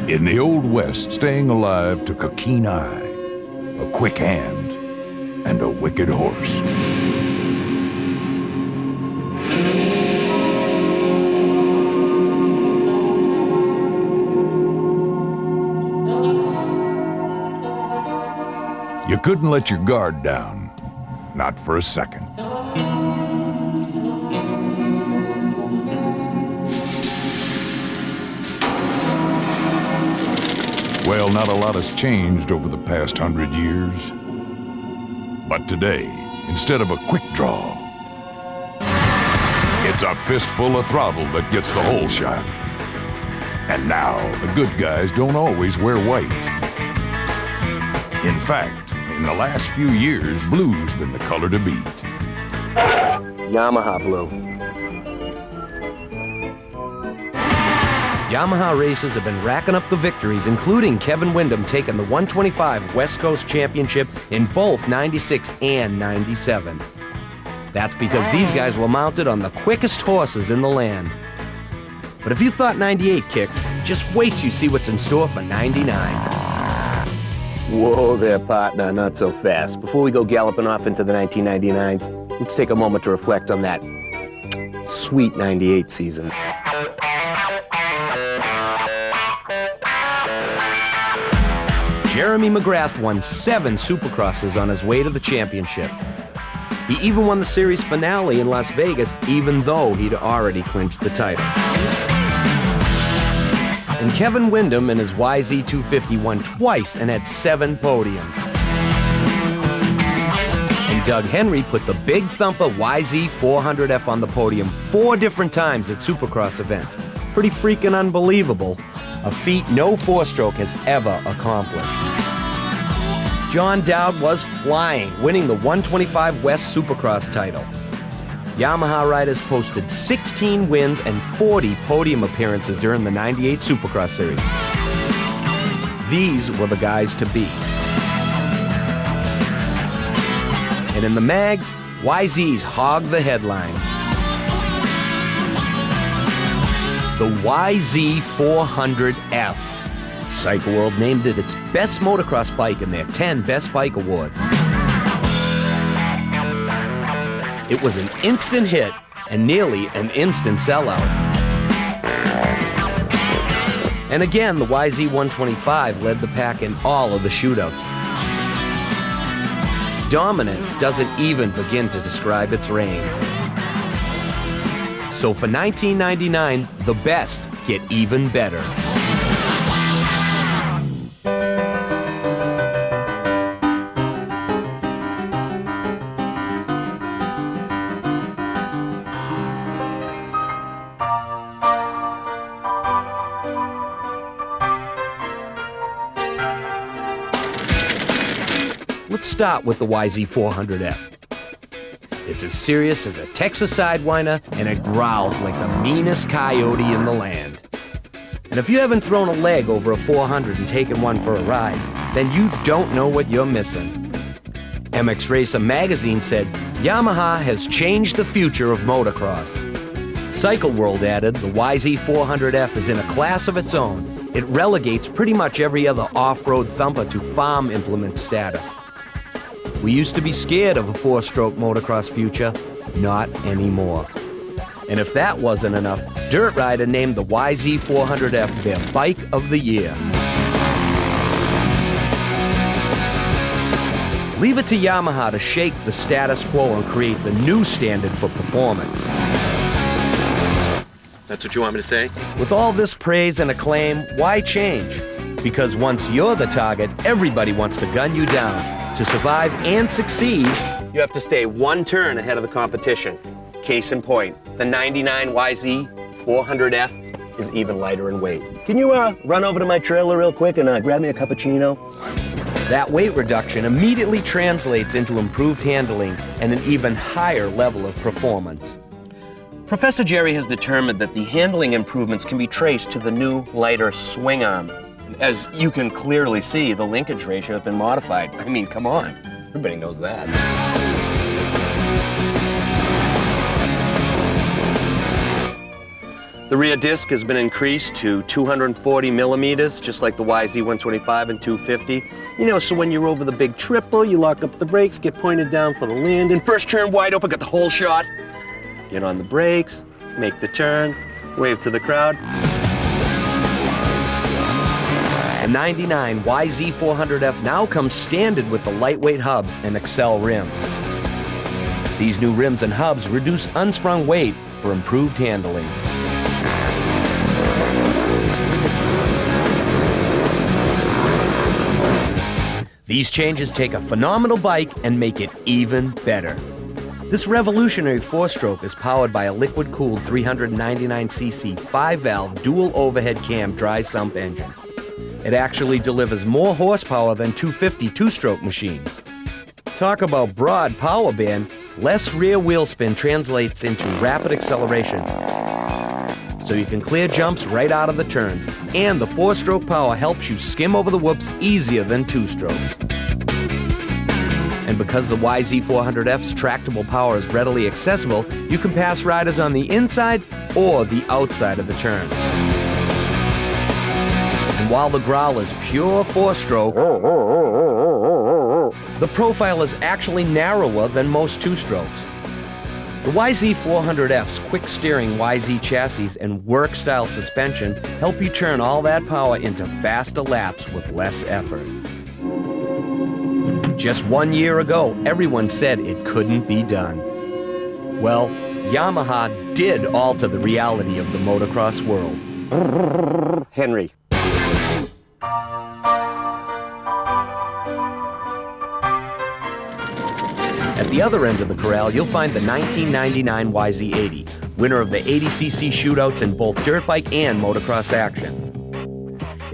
In the Old West, staying alive took a keen eye, a quick hand, and a wicked horse. You couldn't let your guard down, not for a second. Well, not a lot has changed over the past 100 years. But today, instead of a quick draw, it's a fistful of throttle that gets the whole shot. And now, the good guys don't always wear white. In fact, in the last few years, blue's been the color to beat. Yamaha blue. Yamaha racers have been racking up the victories, including Kevin Windham taking the 125 West Coast Championship in both 96 and 97. That's because these guys were mounted on the quickest horses in the land. But if you thought 98 kicked, just wait till you see what's in store for 99. Whoa there, partner, not so fast. Before we go galloping off into the 1999s, let's take a moment to reflect on that sweet 98 season. Jeremy McGrath won 7 Supercrosses on his way to the championship. He even won the series finale in Las Vegas, even though he'd already clinched the title. And Kevin Windham in his YZ250 won twice and had 7 podiums. And Doug Henry put the big thumper YZ400F on the podium 4 different times at Supercross events. Pretty freaking unbelievable. A feat no 4-stroke has ever accomplished. John Dowd was flying, winning the 125 West Supercross title. Yamaha riders posted 16 wins and 40 podium appearances during the 98 Supercross Series. These were the guys to beat. And in the mags, YZs hogged the headlines. The YZ400F. Cycle World named it its best motocross bike in their 10 Best Bike Awards. It was an instant hit and nearly an instant sellout. And again, the YZ125 led the pack in all of the shootouts. Dominant doesn't even begin to describe its reign. So for 1999, the best get even better. Let's start with the YZ400F. It's as serious as a Texas Sidewinder, and it growls like the meanest coyote in the land. And if you haven't thrown a leg over a 400 and taken one for a ride, then you don't know what you're missing. MX Racer magazine said, Yamaha has changed the future of motocross. Cycle World added, the YZ400F is in a class of its own. It relegates pretty much every other off-road thumper to farm implement status. We used to be scared of a 4-stroke motocross future, not anymore. And if that wasn't enough, Dirt Rider named the YZ400F their Bike of the Year. Leave it to Yamaha to shake the status quo and create the new standard for performance. That's what you want me to say? With all this praise and acclaim, why change? Because once you're the target, everybody wants to gun you down. To survive and succeed, you have to stay one turn ahead of the competition. Case in point, the 99 YZ400F is even lighter in weight. Can you run over to my trailer real quick and grab me a cappuccino? That weight reduction immediately translates into improved handling and an even higher level of performance. Professor Jerry has determined that the handling improvements can be traced to the new, lighter swing arm. As you can clearly see, the linkage ratio has been modified. I mean, come on. Everybody knows that. The rear disc has been increased to 240 millimeters, just like the YZ125 and 250. You know, so when you're over the big triple, you lock up the brakes, get pointed down for the land, and first turn wide open, got the whole shot. Get on the brakes, make the turn, wave to the crowd. The 99 YZ400F now comes standard with the lightweight hubs and Excel rims. These new rims and hubs reduce unsprung weight for improved handling. These changes take a phenomenal bike and make it even better. This revolutionary four-stroke is powered by a liquid-cooled 399cc 5-valve dual overhead cam dry sump engine. It actually delivers more horsepower than 250 two-stroke machines. Talk about broad power band, less rear wheel spin translates into rapid acceleration. So you can clear jumps right out of the turns, and the four-stroke power helps you skim over the whoops easier than two-strokes. And because the YZ400F's tractable power is readily accessible, you can pass riders on the inside or the outside of the turns. And while the growl is pure four-stroke, the profile is actually narrower than most two-strokes. The YZ400F's quick steering YZ chassis and work-style suspension help you turn all that power into faster laps with less effort. Just 1 year ago, everyone said it couldn't be done. Well, Yamaha did alter the reality of the motocross world. Henry. At the other end of the corral, you'll find the 1999 YZ80, winner of the 80cc shootouts in both dirt bike and motocross action.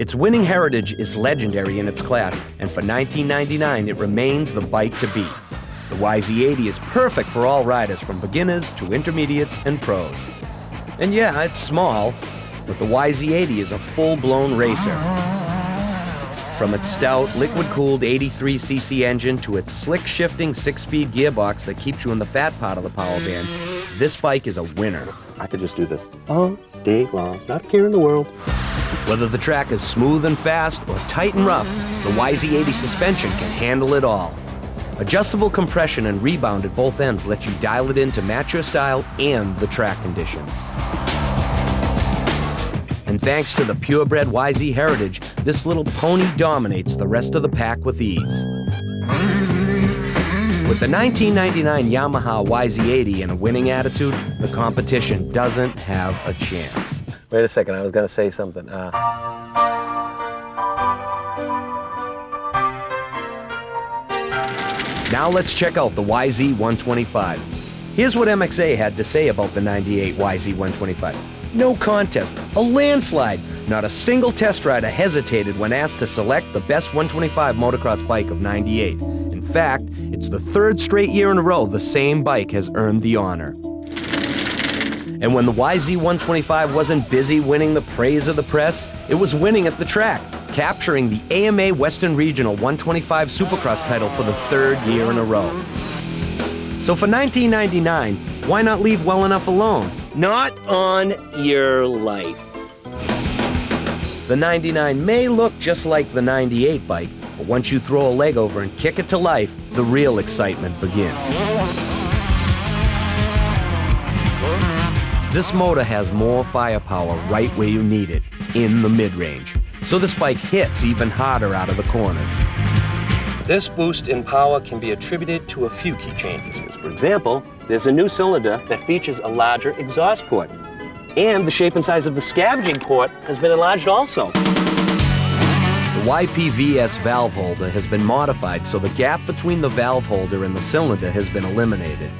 Its winning heritage is legendary in its class, and for 1999, it remains the bike to beat. The YZ80 is perfect for all riders, from beginners to intermediates and pros. And yeah, it's small, but the YZ80 is a full-blown racer. From its stout, liquid-cooled 83cc engine to its slick-shifting 6-speed gearbox that keeps you in the fat part of the power band, this bike is a winner. I could just do this all day long, not a care in the world. Whether the track is smooth and fast or tight and rough, the YZ80 suspension can handle it all. Adjustable compression and rebound at both ends let you dial it in to match your style and the track conditions. And thanks to the purebred YZ heritage, this little pony dominates the rest of the pack with ease. With the 1999 Yamaha YZ80 and a winning attitude, the competition doesn't have a chance. Wait a second, I was going to say something. Now let's check out the YZ125. Here's what MXA had to say about the 98 YZ125. No contest, a landslide. Not a single test rider hesitated when asked to select the best 125 motocross bike of 98. In fact, it's the third straight year in a row the same bike has earned the honor. And when the YZ125 wasn't busy winning the praise of the press, it was winning at the track, capturing the AMA Western Regional 125 Supercross title for the third year in a row. So for 1999, why not leave well enough alone? Not on your life. The 99 may look just like the 98 bike, but once you throw a leg over and kick it to life, the real excitement begins. This motor has more firepower right where you need it, in the mid-range. So this bike hits even harder out of the corners. This boost in power can be attributed to a few key changes. For example, there's a new cylinder that features a larger exhaust port. And the shape and size of the scavenging port has been enlarged also. The YPVS valve holder has been modified so the gap between the valve holder and the cylinder has been eliminated.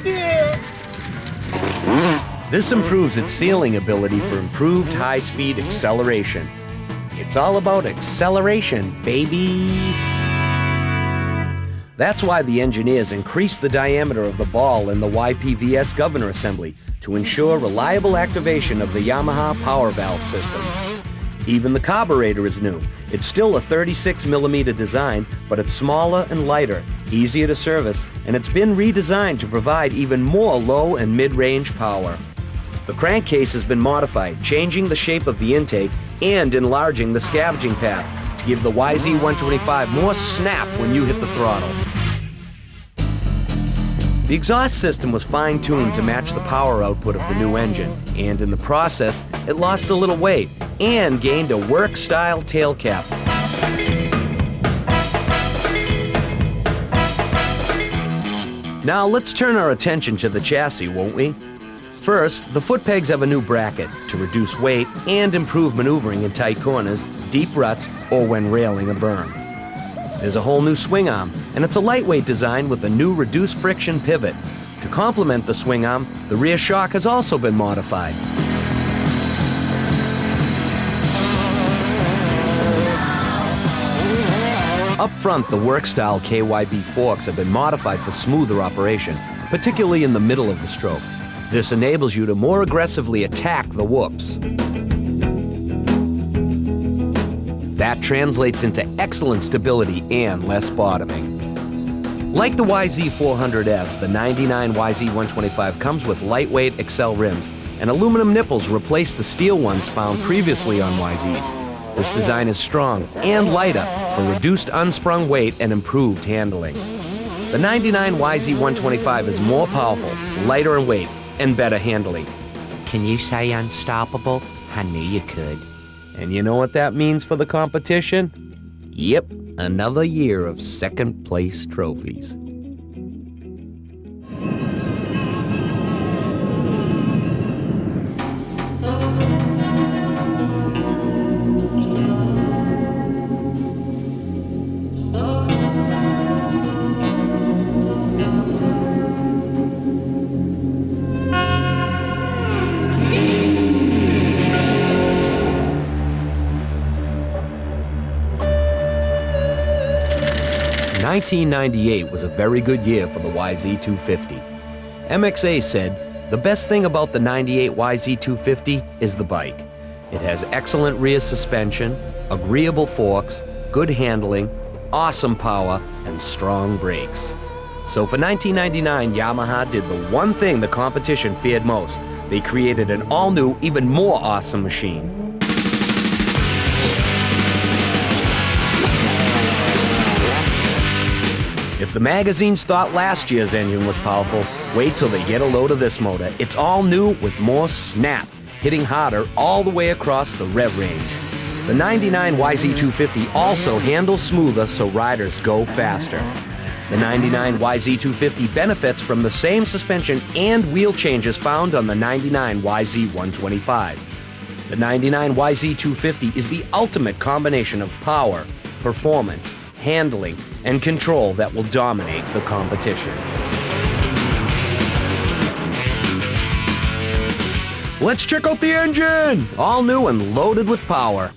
Yeah. This improves its sealing ability for improved high-speed acceleration. It's all about acceleration, baby. That's why the engineers increased the diameter of the ball in the YPVS governor assembly to ensure reliable activation of the Yamaha power valve system. Even the carburetor is new. It's still a 36mm design, but it's smaller and lighter, easier to service, and it's been redesigned to provide even more low and mid-range power. The crankcase has been modified, changing the shape of the intake and enlarging the scavenging path to give the YZ125 more snap when you hit the throttle. The exhaust system was fine-tuned to match the power output of the new engine, and in the process, it lost a little weight and gained a work-style tail cap. Now let's turn our attention to the chassis, won't we? First, the foot pegs have a new bracket to reduce weight and improve maneuvering in tight corners, deep ruts, or when railing a berm. There's a whole new swing arm, and it's a lightweight design with a new reduced friction pivot. To complement the swing arm, the rear shock has also been modified. Up front, the work-style KYB forks have been modified for smoother operation, particularly in the middle of the stroke. This enables you to more aggressively attack the whoops. That translates into excellent stability and less bottoming. Like the YZ400F, the 99 YZ125 comes with lightweight Excel rims, and aluminum nipples replace the steel ones found previously on YZs. This design is strong and lighter for reduced unsprung weight and improved handling. The 99 YZ125 is more powerful, lighter in weight, and better handling. Can you say unstoppable? I knew you could. And you know what that means for the competition? Yep, another year of second-place trophies. $1998 was a very good year for the YZ250. MXA said, "The best thing about the 98 YZ250 is the bike. It has excellent rear suspension, agreeable forks, good handling, awesome power, and strong brakes." So for 1999, Yamaha did the one thing the competition feared most. They created an all-new, even more awesome machine. If the magazines thought last year's engine was powerful, wait till they get a load of this motor. It's all new with more snap, hitting harder all the way across the rev range. The 99 YZ250 also handles smoother so riders go faster. The 99 YZ250 benefits from the same suspension and wheel changes found on the 99 YZ125. The 99 YZ250 is the ultimate combination of power, performance, handling, and control that will dominate the competition. Let's check out the engine! All new and loaded with power.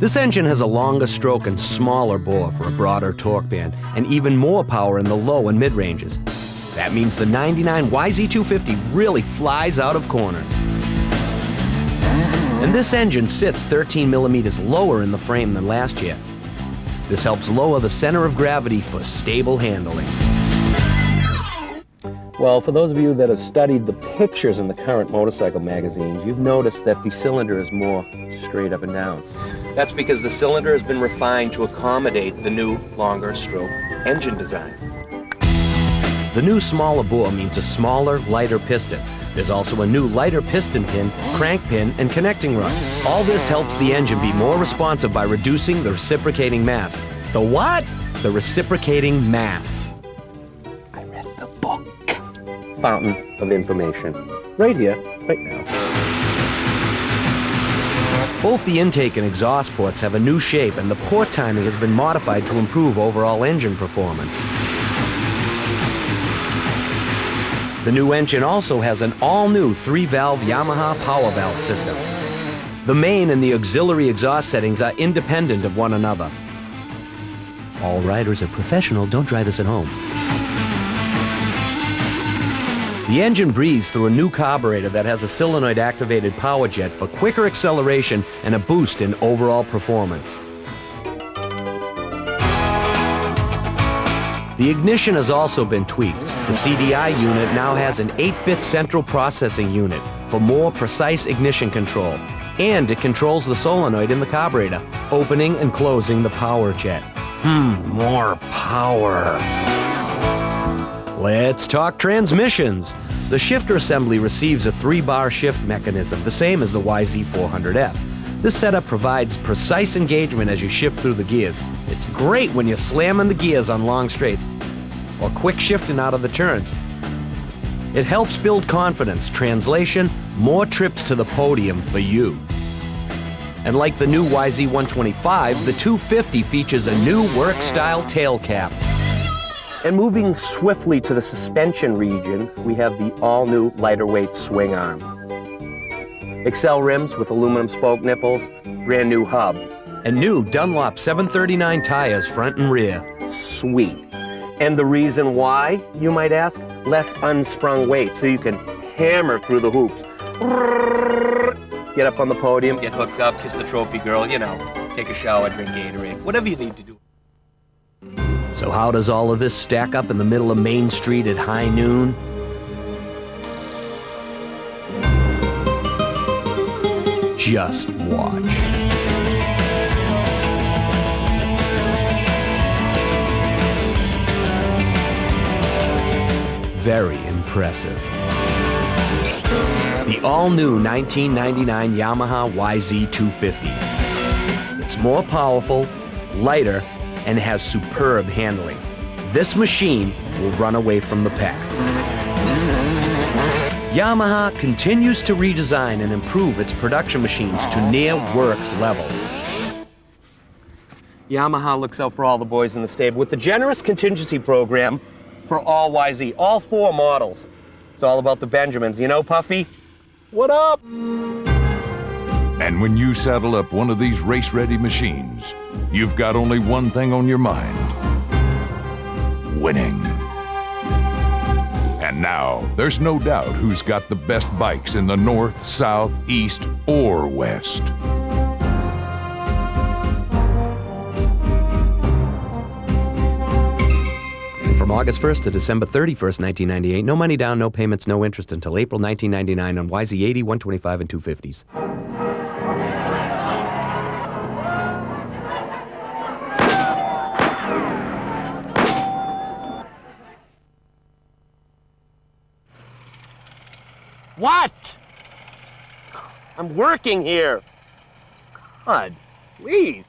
This engine has a longer stroke and smaller bore for a broader torque band, and even more power in the low and mid ranges. That means the 99 YZ250 really flies out of corner. And this engine sits 13 millimeters lower in the frame than last year. This helps lower the center of gravity for stable handling. Well, for those of you that have studied the pictures in the current motorcycle magazines, you've noticed that the cylinder is more straight up and down. That's because the cylinder has been refined to accommodate the new, longer stroke engine design. The new smaller bore means a smaller, lighter piston. There's also a new lighter piston pin, crank pin, and connecting rod. All this helps the engine be more responsive by reducing the reciprocating mass. The what? The reciprocating mass. I read the book. Fountain of information. Right here, right now. Both the intake and exhaust ports have a new shape, and the port timing has been modified to improve overall engine performance. The new engine also has an all-new 3-valve Yamaha power valve system. The main and the auxiliary exhaust settings are independent of one another. All riders are professional, don't try this at home. The engine breathes through a new carburetor that has a solenoid-activated power jet for quicker acceleration and a boost in overall performance. The ignition has also been tweaked. The CDI unit now has an 8-bit central processing unit for more precise ignition control, and it controls the solenoid in the carburetor, opening and closing the power jet. More power. Let's talk transmissions. The shifter assembly receives a 3-bar shift mechanism, the same as the YZ400F. This setup provides precise engagement as you shift through the gears. It's great when you're slamming the gears on long straights or quick shifting out of the turns. It helps build confidence. Translation, more trips to the podium for you. And like the new YZ125, the 250 features a new work-style tail cap. And moving swiftly to the suspension region, we have the all-new lighter weight swing arm. Excel rims with aluminum spoke nipples, brand new hub, and new Dunlop 739 tires front and rear. Sweet. And the reason why, you might ask? Less unsprung weight, so you can hammer through the hoops. Get up on the podium, get hooked up, kiss the trophy girl, you know, take a shower, drink Gatorade, whatever you need to do. So how does all of this stack up in the middle of Main Street at high noon? Just watch. Very impressive. The all-new 1999 Yamaha YZ250. It's more powerful, lighter, and has superb handling. This machine will run away from the pack. Yamaha continues to redesign and improve its production machines to near works level. Yamaha looks out for all the boys in the stable with the generous contingency program for all YZ, all 4 models. It's all about the Benjamins, you know, Puffy? What up? And when you saddle up one of these race-ready machines, you've got only one thing on your mind: winning. And now, there's no doubt who's got the best bikes in the north, south, east, or west. From August 1st to December 31st, 1998, no money down, no payments, no interest until April 1999 on YZ80, 125, and 250s. What? I'm working here. God, please.